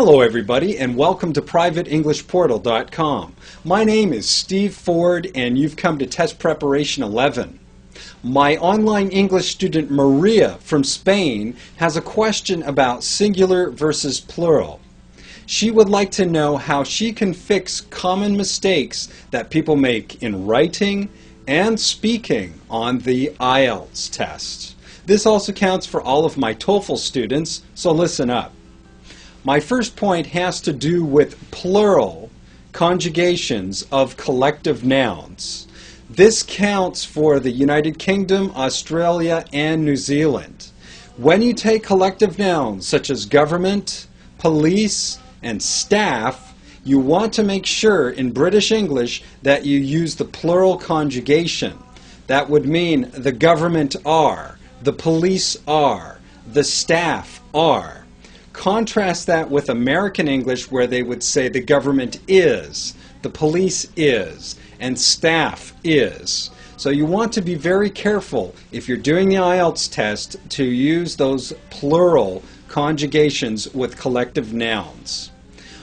Hello everybody and welcome to PrivateEnglishPortal.com. My name is Steve Ford and you've come to Test Preparation 11. My online English student Maria from Spain has a question about singular versus plural. She would like to know how she can fix common mistakes that people make in writing and speaking on the IELTS test. This also counts for all of my TOEFL students, so listen up. My first point has to do with plural conjugations of collective nouns. This counts for the United Kingdom, Australia, and New Zealand. When you take collective nouns such as government, police, and staff, you want to make sure in British English that you use the plural conjugation. That would mean the government are, the police are, the staff are. Contrast that with American English where they would say the government is, the police is, and staff is. So you want to be very careful if you're doing the IELTS test to use those plural conjugations with collective nouns.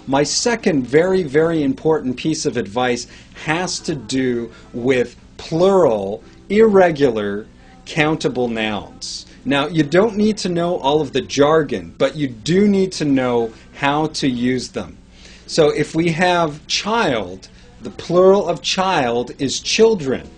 My second very important piece of advice has to do with plural, irregular, countable nouns. Now, you don't need to know all of the jargon, but you do need to know how to use them. So if we have child, the plural of child is children.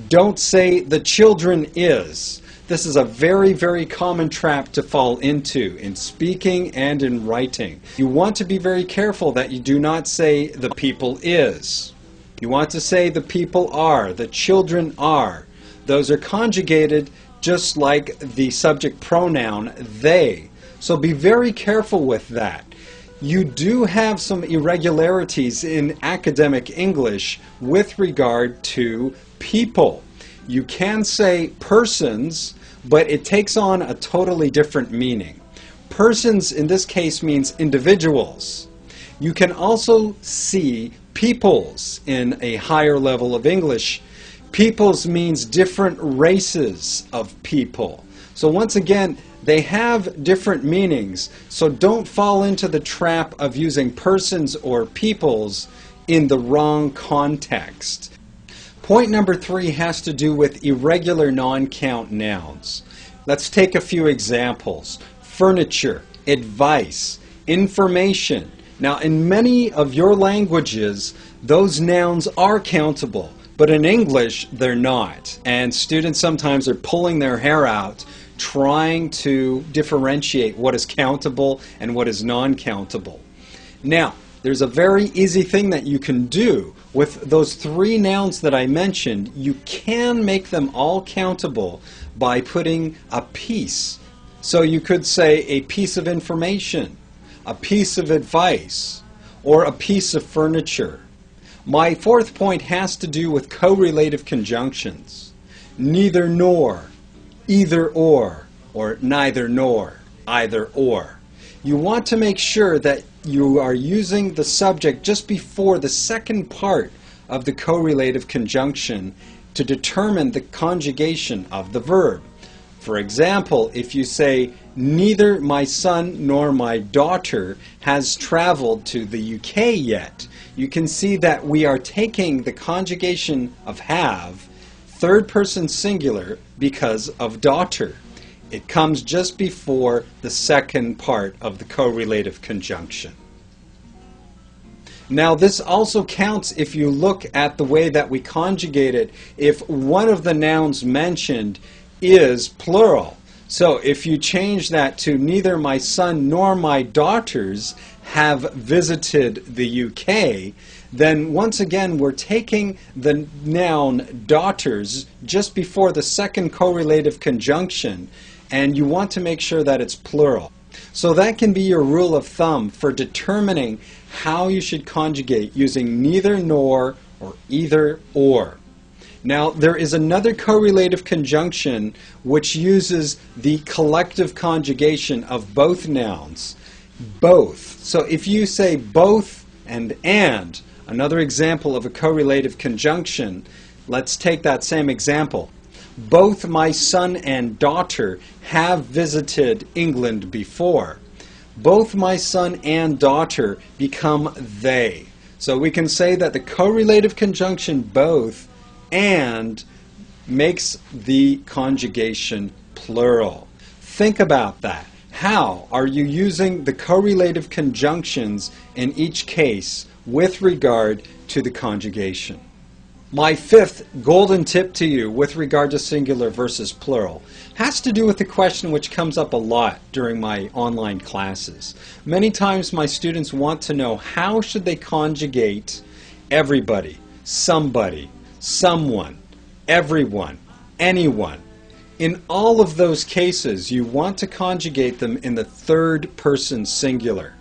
Don't say the children is. This is a very common trap to fall into in speaking and in writing. You want to be very careful that you do not say the people is. You want to say the people are, the children are. Those are conjugated just like the subject pronoun they. So be very careful with that. You do have some irregularities in academic English with regard to people. You can say persons, but it takes on a totally different meaning. Persons in this case means individuals. You can also see peoples in a higher level of English. Peoples means different races of people. So once again, they have different meanings, so don't fall into the trap of using persons or peoples in the wrong context. Point number 3 has to do with irregular non-count nouns. Let's take a few examples. Furniture, advice, information. Now in many of your languages, those nouns are countable. But in English, they're not. And students sometimes are pulling their hair out trying to differentiate what is countable and what is non-countable. Now, there's a very easy thing that you can do with those 3 nouns that I mentioned. You can make them all countable by putting a piece. So you could say a piece of information, a piece of advice, or a piece of furniture. My 4th point has to do with correlative conjunctions. Neither nor, either or neither nor, either or. You want to make sure that you are using the subject just before the second part of the correlative conjunction to determine the conjugation of the verb. For example, if you say, neither my son nor my daughter has traveled to the UK yet, you can see that we are taking the conjugation of have, third person singular, because of daughter. It comes just before the second part of the correlative conjunction. Now this also counts if you look at the way that we conjugate it if one of the nouns mentioned is plural. So if you change that to neither my son nor my daughters have visited the UK, then once again we're taking the noun daughters just before the second correlative conjunction, and you want to make sure that it's plural. So that can be your rule of thumb for determining how you should conjugate using neither nor or either or. Now there is another correlative conjunction which uses the collective conjugation of both nouns. Both. So if you say both and, another example of a correlative conjunction, let's take that same example. Both my son and daughter have visited England before. both my son and daughter become they. So we can say that the correlative conjunction both and makes the conjugation plural. Think about that. How are you using the correlative conjunctions in each case with regard to the conjugation? My fifth golden tip to you with regard to singular versus plural has to do with the question which comes up a lot during my online classes. Many times my students want to know how should they conjugate everybody, somebody, someone, everyone, anyone. In all of those cases, you want to conjugate them in the third person singular.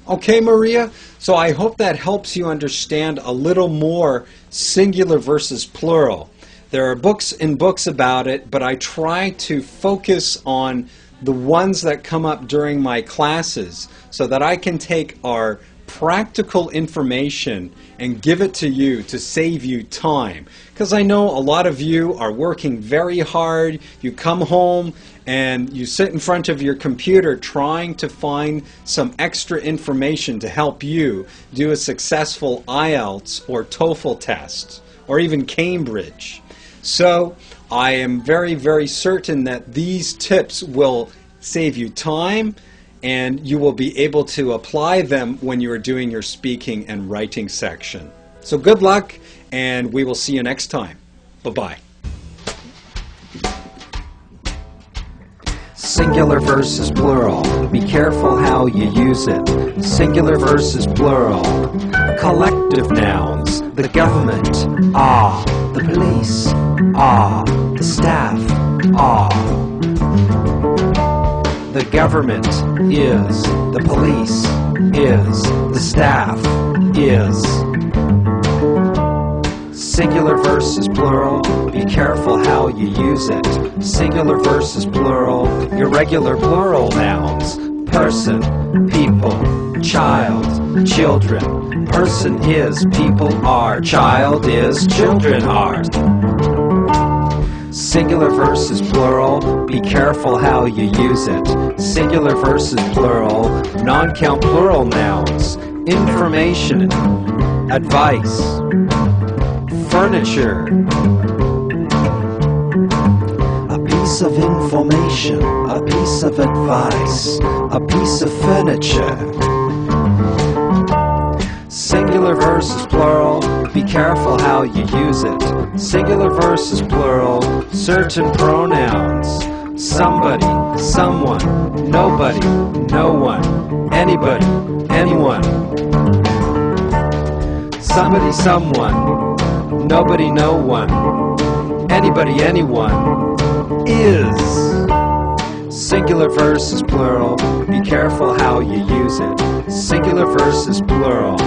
Okay, Maria? So I hope that helps you understand a little more singular versus plural. There are books and books about it, but I try to focus on the ones that come up during my classes so that I can take our practical information and give it to you to save you time. Because I know a lot of you are working very hard. You come home and you sit in front of your computer trying to find some extra information to help you do a successful IELTS or TOEFL test, or even Cambridge. So I am very, very certain that these tips will save you time, and you will be able to apply them when you are doing your speaking and writing section. So good luck, and we will see you next time. Bye-bye. Singular versus plural. Be careful how you use it. Singular versus plural. Collective nouns. The government. Ah. The police. Ah. The staff. Ah. The government is, the police is, the staff is. Singular versus plural, be careful how you use it. Singular versus plural, irregular plural nouns. Person, people, child, children. Person is, people are, child is, children are. Singular versus plural, be careful how you use it. Singular versus plural, non-count plural nouns. Information, advice, furniture. A piece of information, a piece of advice, a piece of furniture. Singular versus plural, be careful how you use it. Singular versus plural, certain pronouns. Somebody, someone, nobody, no one, anybody, anyone. Somebody, someone, nobody, no one, anybody, anyone, is. Singular versus plural, be careful how you use it. Singular versus plural.